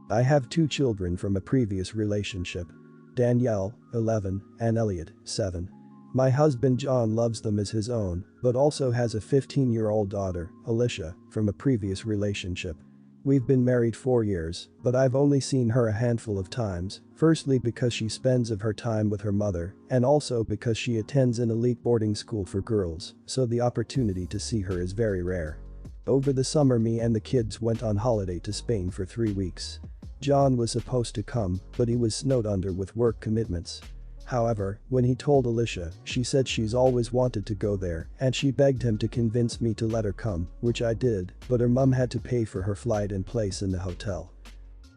I have two children from a previous relationship. Danielle, 11, and Elliot, 7. My husband John loves them as his own, but also has a 15-year-old daughter, Alicia, from a previous relationship. We've been married 4 years, but I've only seen her a handful of times, firstly because she spends of her time with her mother, and also because she attends an elite boarding school for girls, so the opportunity to see her is very rare. Over the summer me and the kids went on holiday to Spain for 3 weeks. John was supposed to come, but he was snowed under with work commitments. However, when he told Alicia, she said she's always wanted to go there, and she begged him to convince me to let her come, which I did, but her mum had to pay for her flight and place in the hotel.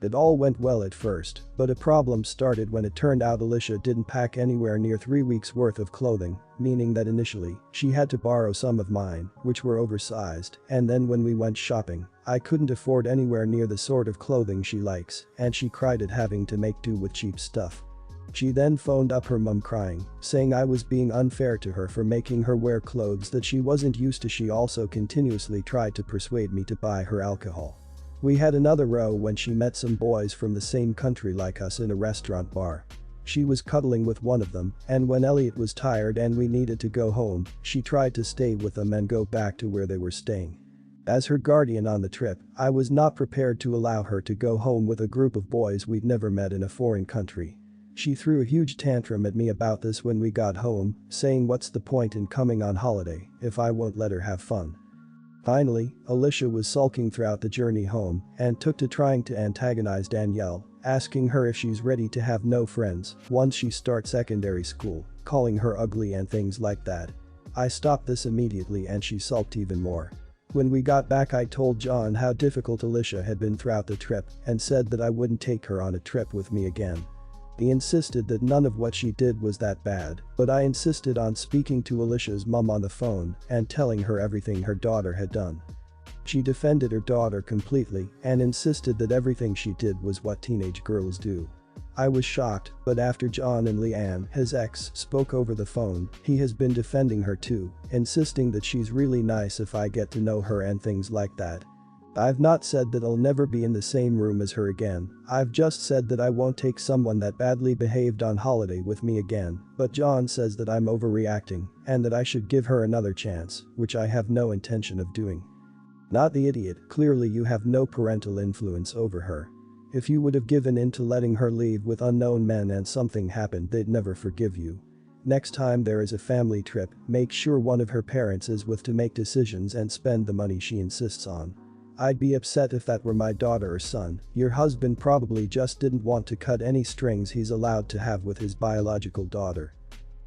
It all went well at first, but a problem started when it turned out Alicia didn't pack anywhere near 3 weeks worth of clothing, meaning that initially, she had to borrow some of mine, which were oversized, and then when we went shopping, I couldn't afford anywhere near the sort of clothing she likes, and she cried at having to make do with cheap stuff. She then phoned up her mum crying, saying I was being unfair to her for making her wear clothes that she wasn't used to. She also continuously tried to persuade me to buy her alcohol. We had another row when she met some boys from the same country like us in a restaurant bar. She was cuddling with one of them, and when Elliot was tired and we needed to go home, she tried to stay with them and go back to where they were staying. As her guardian on the trip, I was not prepared to allow her to go home with a group of boys we'd never met in a foreign country. She threw a huge tantrum at me about this when we got home, saying what's the point in coming on holiday if I won't let her have fun. Finally, Alicia was sulking throughout the journey home and took to trying to antagonize Danielle, asking her if she's ready to have no friends once she starts secondary school, calling her ugly and things like that. I stopped this immediately and she sulked even more. When we got back I told John how difficult Alicia had been throughout the trip and said that I wouldn't take her on a trip with me again. He insisted that none of what she did was that bad, but I insisted on speaking to Alicia's mum on the phone and telling her everything her daughter had done. She defended her daughter completely and insisted that everything she did was what teenage girls do. I was shocked, but after John and Leanne, his ex, spoke over the phone, he has been defending her too, insisting that she's really nice if I get to know her and things like that. I've not said that I'll never be in the same room as her again, I've just said that I won't take someone that badly behaved on holiday with me again, but John says that I'm overreacting and that I should give her another chance, which I have no intention of doing. Not the idiot, clearly you have no parental influence over her. If you would have given in to letting her leave with unknown men and something happened, they'd never forgive you. Next time there is a family trip, make sure one of her parents is with to make decisions and spend the money she insists on. I'd be upset if that were my daughter or son. Your husband probably just didn't want to cut any strings he's allowed to have with his biological daughter.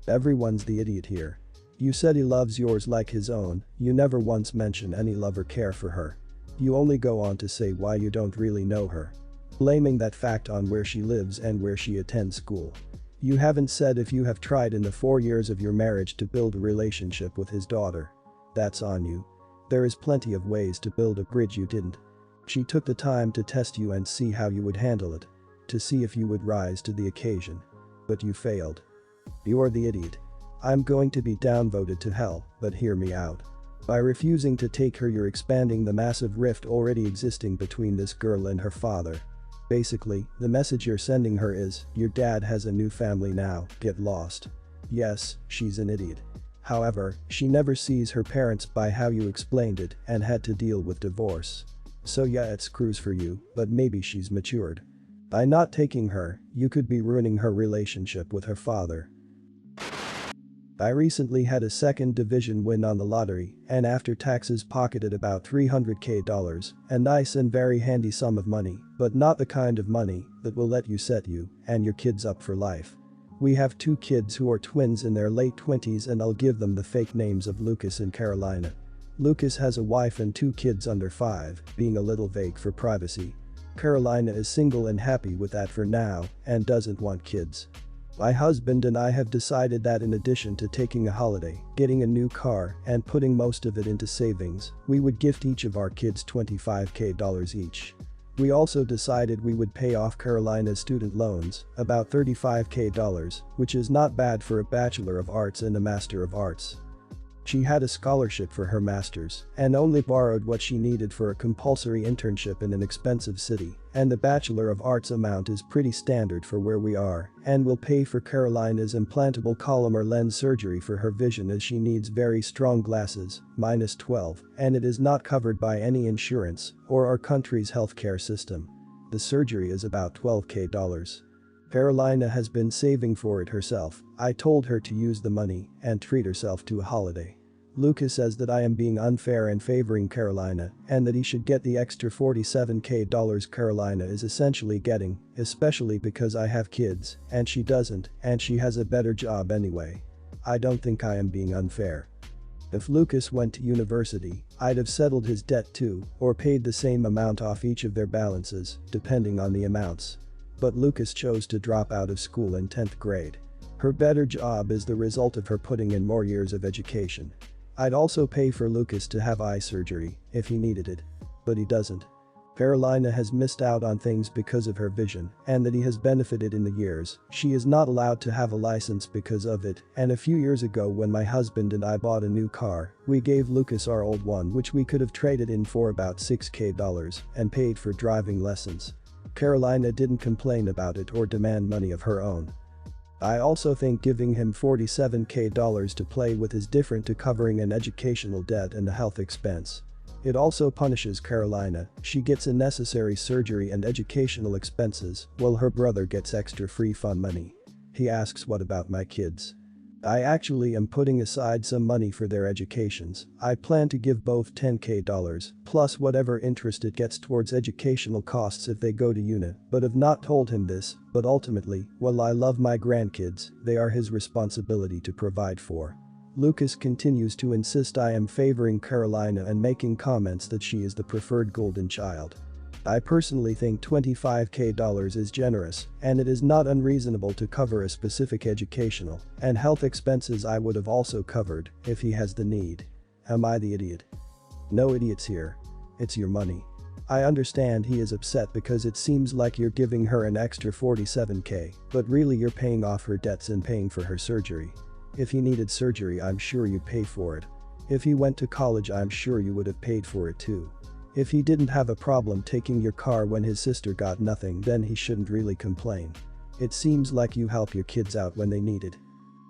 Everyone's the idiot here. You said he loves yours like his own, you never once mention any love or care for her. You only go on to say why you don't really know her, blaming that fact on where she lives and where she attends school. You haven't said if you have tried in the 4 years of your marriage to build a relationship with his daughter. That's on you. There is plenty of ways to build a bridge you didn't. She took the time to test you and see how you would handle it. To see if you would rise to the occasion. But you failed. You're the idiot. I'm going to be downvoted to hell, but hear me out. By refusing to take her you're expanding the massive rift already existing between this girl and her father. Basically, the message you're sending her is, your dad has a new family now, get lost. Yes, she's an idiot. However, she never sees her parents by how you explained it and had to deal with divorce. So yeah, it screws for you, but maybe she's matured. By not taking her, you could be ruining her relationship with her father. I recently had a second division win on the lottery and after taxes pocketed about $300k, a nice and very handy sum of money, but not the kind of money that will let you set you and your kids up for life. We have 2 kids who are twins in their late 20s and I'll give them the fake names of Lucas and Carolina. Lucas has a wife and 2 kids under 5, being a little vague for privacy. Carolina is single and happy with that for now and doesn't want kids. My husband and I have decided that in addition to taking a holiday, getting a new car, and putting most of it into savings, we would gift each of our kids $25k each. We also decided we would pay off Carolina's student loans, about $35k, which is not bad for a Bachelor of Arts and a Master of Arts. She had a scholarship for her master's and only borrowed what she needed for a compulsory internship in an expensive city, and the Bachelor of Arts amount is pretty standard for where we are and will pay for Carolina's implantable Collamer lens surgery for her vision as she needs very strong glasses, -12, and it is not covered by any insurance or our country's healthcare system. The surgery is about $12,000. Carolina has been saving for it herself. I told her to use the money and treat herself to a holiday. Lucas says that I am being unfair and favoring Carolina and that he should get the extra $47,000 Carolina is essentially getting, especially because I have kids and she doesn't and she has a better job anyway. I don't think I am being unfair. If Lucas went to university, I'd have settled his debt too or paid the same amount off each of their balances, depending on the amounts. But Lucas chose to drop out of school in 10th grade. Her better job is the result of her putting in more years of education. I'd also pay for Lucas to have eye surgery if he needed it. But he doesn't. Carolina has missed out on things because of her vision and that he has benefited in the years. She is not allowed to have a license because of it, and a few years ago when my husband and I bought a new car, we gave Lucas our old one which we could have traded in for about $6,000 and paid for driving lessons. Carolina didn't complain about it or demand money of her own. I also think giving him $47,000 to play with is different to covering an educational debt and a health expense. It also punishes Carolina. She gets unnecessary surgery and educational expenses while her brother gets extra free fun money. He asks, what about my kids? I actually am putting aside some money for their educations. I plan to give both $10,000 plus whatever interest it gets towards educational costs if they go to uni, but have not told him this, but ultimately, while I love my grandkids, they are his responsibility to provide for. Lucas continues to insist I am favoring Carolina and making comments that she is the preferred golden child. I personally think $25,000 is generous, and it is not unreasonable to cover a specific educational and health expenses I would have also covered if he has the need. Am I the idiot? No idiots here. It's your money. I understand he is upset because it seems like you're giving her an extra $47K, but really you're paying off her debts and paying for her surgery. If he needed surgery, I'm sure you'd pay for it. If he went to college, I'm sure you would have paid for it too. If he didn't have a problem taking your car when his sister got nothing, then he shouldn't really complain. It seems like you help your kids out when they need it.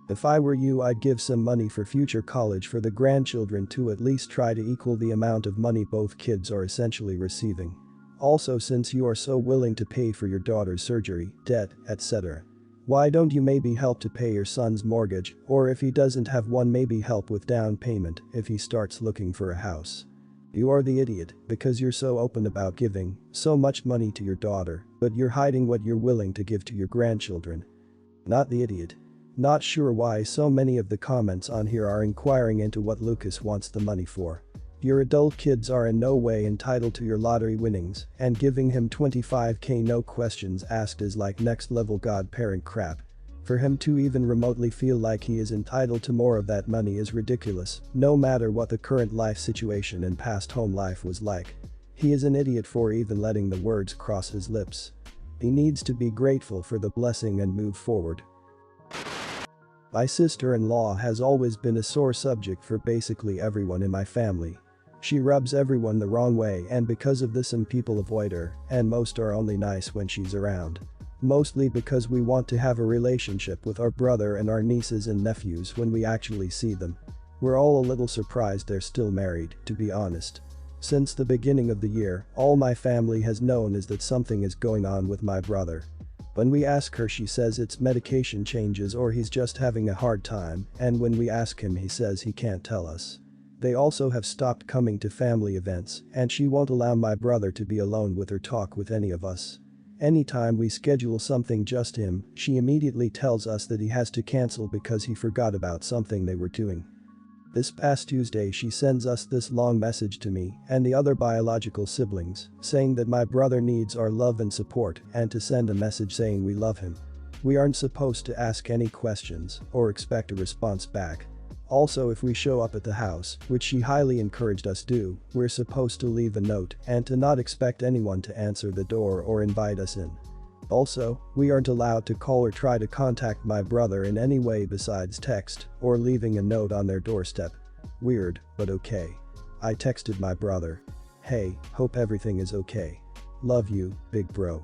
If I were you, I'd give some money for future college for the grandchildren to at least try to equal the amount of money both kids are essentially receiving. Also, since you are so willing to pay for your daughter's surgery, debt, etc. Why don't you maybe help to pay your son's mortgage, or if he doesn't have one, maybe help with down payment if he starts looking for a house. You are the idiot because you're so open about giving so much money to your daughter, but you're hiding what you're willing to give to your grandchildren. Not the idiot. Not sure why so many of the comments on here are inquiring into what Lucas wants the money for. Your adult kids are in no way entitled to your lottery winnings, and giving him $25K no questions asked is like next level godparent crap. For him to even remotely feel like he is entitled to more of that money is ridiculous, no matter what the current life situation and past home life was like. He is an idiot for even letting the words cross his lips. He needs to be grateful for the blessing and move forward. My sister-in-law has always been a sore subject for basically everyone in my family. She rubs everyone the wrong way, and because of this some people avoid her, and most are only nice when she's around. Mostly because we want to have a relationship with our brother and our nieces and nephews when we actually see them. We're all a little surprised they're still married, to be honest. Since the beginning of the year, all my family has known is that something is going on with my brother. When we ask her, she says it's medication changes or he's just having a hard time, and when we ask him, he says he can't tell us. They also have stopped coming to family events, and she won't allow my brother to be alone with or talk with any of us. Anytime we schedule something just him, she immediately tells us that he has to cancel because he forgot about something they were doing. This past Tuesday she sends us this long message to me and the other biological siblings, saying that my brother needs our love and support and to send a message saying we love him. We aren't supposed to ask any questions or expect a response back. Also, if we show up at the house, which she highly encouraged us do, we're supposed to leave a note and to not expect anyone to answer the door or invite us in. Also, we aren't allowed to call or try to contact my brother in any way besides text or leaving a note on their doorstep. Weird, but okay. I texted my brother. Hey, hope everything is okay. Love you, big bro.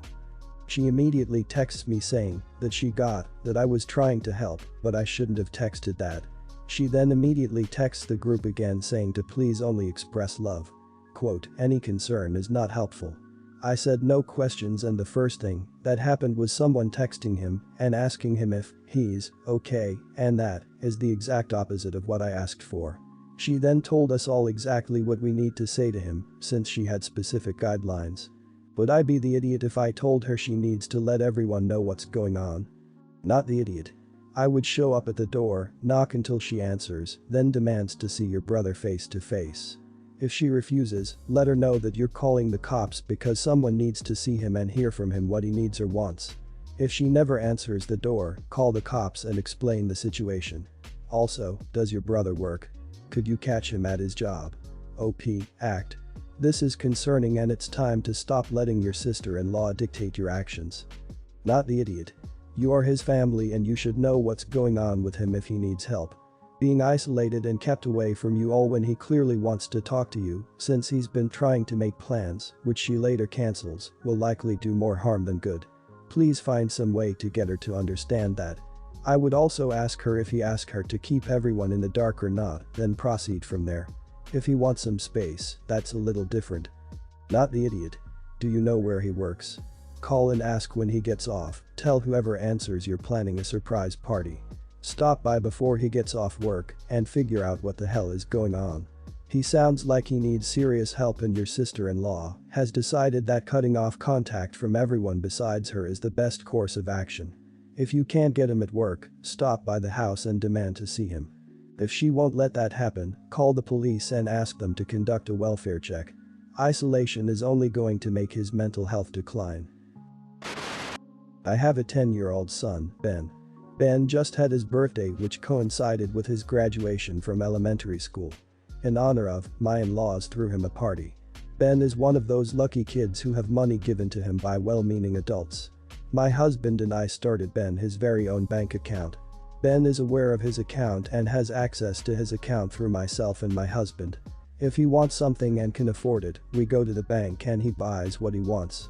She immediately texts me saying that she got that I was trying to help, but I shouldn't have texted that. She then immediately texts the group again saying to please only express love. Quote, any concern is not helpful. I said no questions, and the first thing that happened was someone texting him and asking him if he's okay, and that is the exact opposite of what I asked for. She then told us all exactly what we need to say to him since she had specific guidelines. Would I be the idiot if I told her she needs to let everyone know what's going on? Not the idiot. I would show up at the door, knock until she answers, then demands to see your brother face to face. If she refuses, let her know that you're calling the cops because someone needs to see him and hear from him what he needs or wants. If she never answers the door, call the cops and explain the situation. Also, does your brother work? Could you catch him at his job? OP, act. This is concerning and it's time to stop letting your sister-in-law dictate your actions. Not the idiot. You are his family and you should know what's going on with him if he needs help. Being isolated and kept away from you all when he clearly wants to talk to you, since he's been trying to make plans, which she later cancels, will likely do more harm than good. Please find some way to get her to understand that. I would also ask her if he asks her to keep everyone in the dark or not, then proceed from there. If he wants some space, that's a little different. Not the idiot. Do you know where he works? Call and ask when he gets off. Tell whoever answers you're planning a surprise party. Stop by before he gets off work and figure out what the hell is going on. He sounds like he needs serious help and your sister-in-law has decided that cutting off contact from everyone besides her is the best course of action. If you can't get him at work, stop by the house and demand to see him. If she won't let that happen, call the police and ask them to conduct a welfare check. Isolation is only going to make his mental health decline. I have a 10-year-old son, Ben. Ben just had his birthday, which coincided with his graduation from elementary school. In honor of, my in-laws threw him a party. Ben is one of those lucky kids who have money given to him by well-meaning adults. My husband and I started Ben his very own bank account. Ben is aware of his account and has access to his account through myself and my husband. If he wants something and can afford it, we go to the bank and he buys what he wants.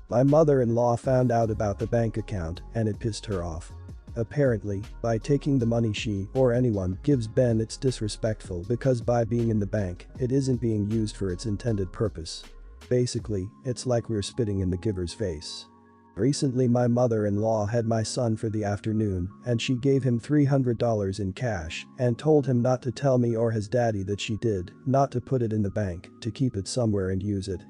My mother-in-law found out about the bank account and it pissed her off. Apparently, by taking the money she or anyone gives Ben, it's disrespectful because by being in the bank, it isn't being used for its intended purpose. Basically, it's like we're spitting in the giver's face. Recently my mother-in-law had my son for the afternoon and she gave him $300 in cash and told him not to tell me or his daddy that she did, not to put it in the bank, to keep it somewhere and use it.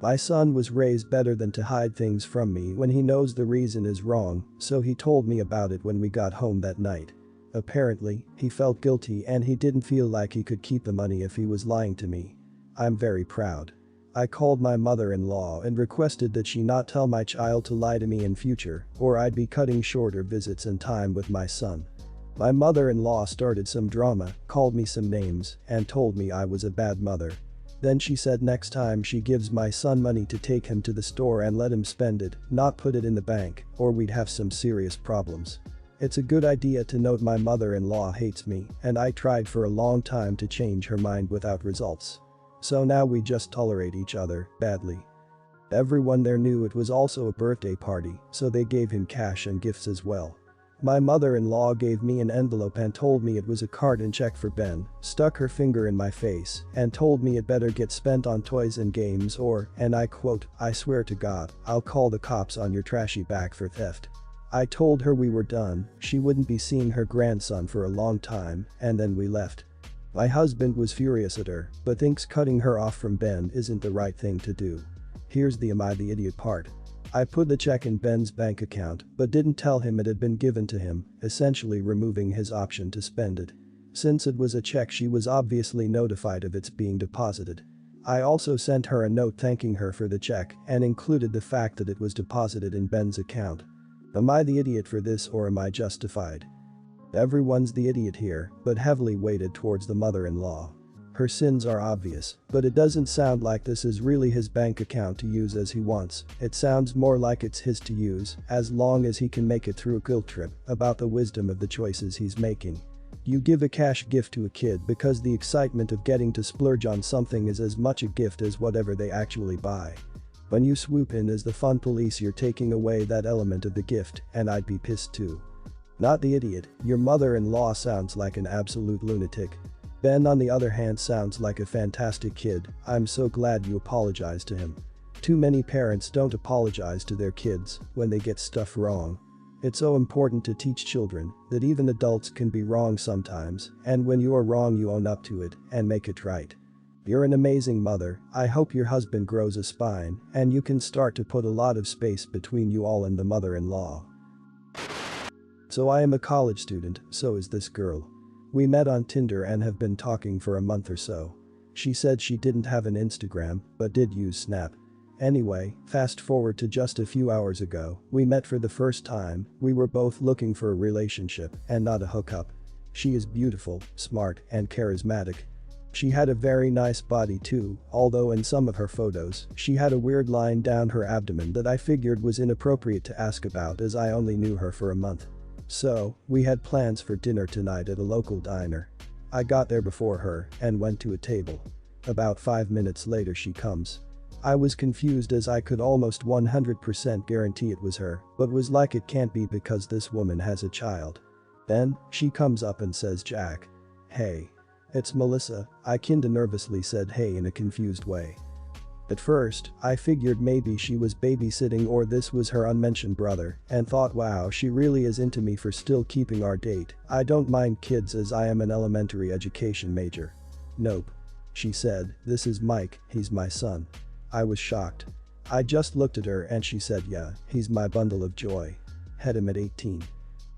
My son was raised better than to hide things from me when he knows the reason is wrong, so he told me about it when we got home that night. Apparently, he felt guilty and he didn't feel like he could keep the money if he was lying to me. I'm very proud. I called my mother-in-law and requested that she not tell my child to lie to me in future, or I'd be cutting shorter visits and time with my son. My mother-in-law started some drama, called me some names, and told me I was a bad mother. Then she said next time she gives my son money to take him to the store and let him spend it, not put it in the bank, or we'd have some serious problems. It's a good idea to note my mother-in-law hates me, and I tried for a long time to change her mind without results. So now we just tolerate each other, badly. Everyone there knew it was also a birthday party, so they gave him cash and gifts as well. My mother-in-law gave me an envelope and told me it was a card and check for Ben, stuck her finger in my face, and told me it better get spent on toys and games or, and I quote, I swear to God, I'll call the cops on your trashy back for theft. I told her we were done, she wouldn't be seeing her grandson for a long time, and then we left. My husband was furious at her, but thinks cutting her off from Ben isn't the right thing to do. Here's the am I the idiot part. I put the check in Ben's bank account but didn't tell him it had been given to him, essentially removing his option to spend it. Since it was a check, she was obviously notified of its being deposited. I also sent her a note thanking her for the check and included the fact that it was deposited in Ben's account. Am I the idiot for this or am I justified? Everyone's the idiot here, but heavily weighted towards the mother-in-law. Her sins are obvious, but it doesn't sound like this is really his bank account to use as he wants. It sounds more like it's his to use, as long as he can make it through a guilt trip about the wisdom of the choices he's making. You give a cash gift to a kid because the excitement of getting to splurge on something is as much a gift as whatever they actually buy. When you swoop in as the fun police, you're taking away that element of the gift, and I'd be pissed too. Not the idiot, your mother-in-law sounds like an absolute lunatic. Ben, on the other hand, sounds like a fantastic kid. I'm so glad you apologized to him. Too many parents don't apologize to their kids when they get stuff wrong. It's so important to teach children that even adults can be wrong sometimes, and when you're wrong you own up to it and make it right. You're an amazing mother. I hope your husband grows a spine and you can start to put a lot of space between you all and the mother-in-law. So I am a college student, so is this girl. We met on Tinder and have been talking for a month or so. She said she didn't have an Instagram but did use Snap. Anyway, fast forward to just a few hours ago, we met for the first time. We were both looking for a relationship and not a hookup. She is beautiful, smart, and charismatic. She had a very nice body too, although in some of her photos, she had a weird line down her abdomen that I figured was inappropriate to ask about as I only knew her for a month. So, we had plans for dinner tonight at a local diner. I got there before her and went to a table. About 5 minutes later she comes. I was confused as I could almost 100% guarantee it was her, but was like it can't be because this woman has a child. Then, she comes up and says, "Jack. Hey. It's Melissa." I kinda nervously said hey in a confused way. At first, I figured maybe she was babysitting or this was her unmentioned brother and thought, wow, she really is into me for still keeping our date. I don't mind kids as I am an elementary education major. "Nope." She said, "This is Mike, he's my son." I was shocked. I just looked at her and she said, "Yeah, he's my bundle of joy. Had him at 18.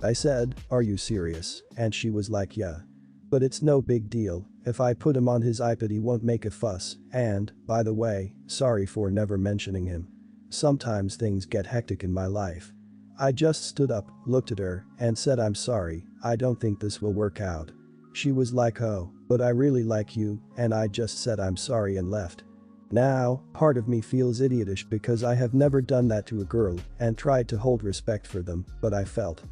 I said, "Are you serious?" And she was like, "Yeah. But it's no big deal. If I put him on his iPad he won't make a fuss, and, by the way, sorry for never mentioning him. Sometimes things get hectic in my life." I just stood up, looked at her, and said, "I'm sorry, I don't think this will work out." She was like, "Oh, but I really like you," and I just said I'm sorry and left. Now, part of me feels idiotish because I have never done that to a girl and tried to hold respect for them, but I felt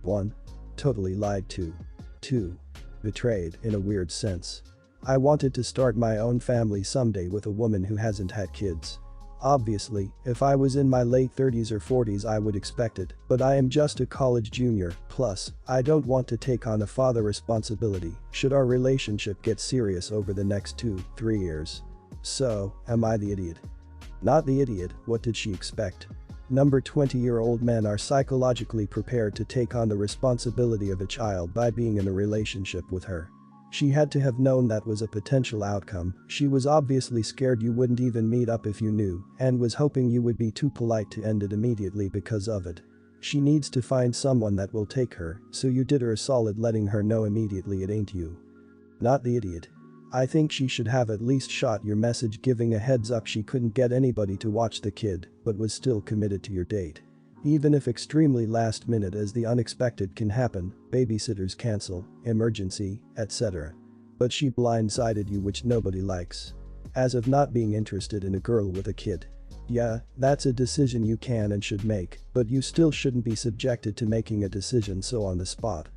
1. Totally lied to. 2. Betrayed in a weird sense. I wanted to start my own family someday with a woman who hasn't had kids. Obviously, if I was in my late 30s or 40s I would expect it, but I am just a college junior, plus, I don't want to take on a father responsibility should our relationship get serious over the next 2-3 years. So, am I the idiot? Not the idiot, what did she expect? Number 20-year-old men are psychologically prepared to take on the responsibility of a child by being in a relationship with her. She had to have known that was a potential outcome. She was obviously scared you wouldn't even meet up if you knew, and was hoping you would be too polite to end it immediately because of it. She needs to find someone that will take her, so you did her a solid letting her know immediately it ain't you. Not the idiot. I think she should have at least shot your message giving a heads up she couldn't get anybody to watch the kid, but was still committed to your date. Even if extremely last minute as the unexpected can happen, babysitters cancel, emergency, etc. But she blindsided you, which nobody likes. As of not being interested in a girl with a kid. Yeah, that's a decision you can and should make, but you still shouldn't be subjected to making a decision so on the spot.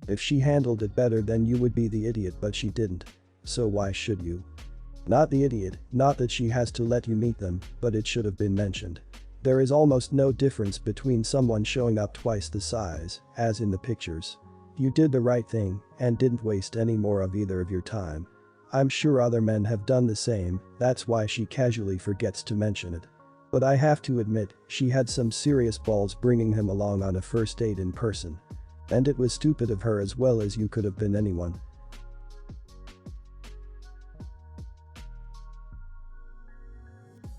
If she handled it better then you would be the idiot, but she didn't. So why should you? Not the idiot, not that she has to let you meet them, but it should have been mentioned. There is almost no difference between someone showing up twice the size, as in the pictures. You did the right thing and didn't waste any more of either of your time. I'm sure other men have done the same, that's why she casually forgets to mention it. But I have to admit, she had some serious balls bringing him along on a first date in person. And it was stupid of her as well as you could have been anyone.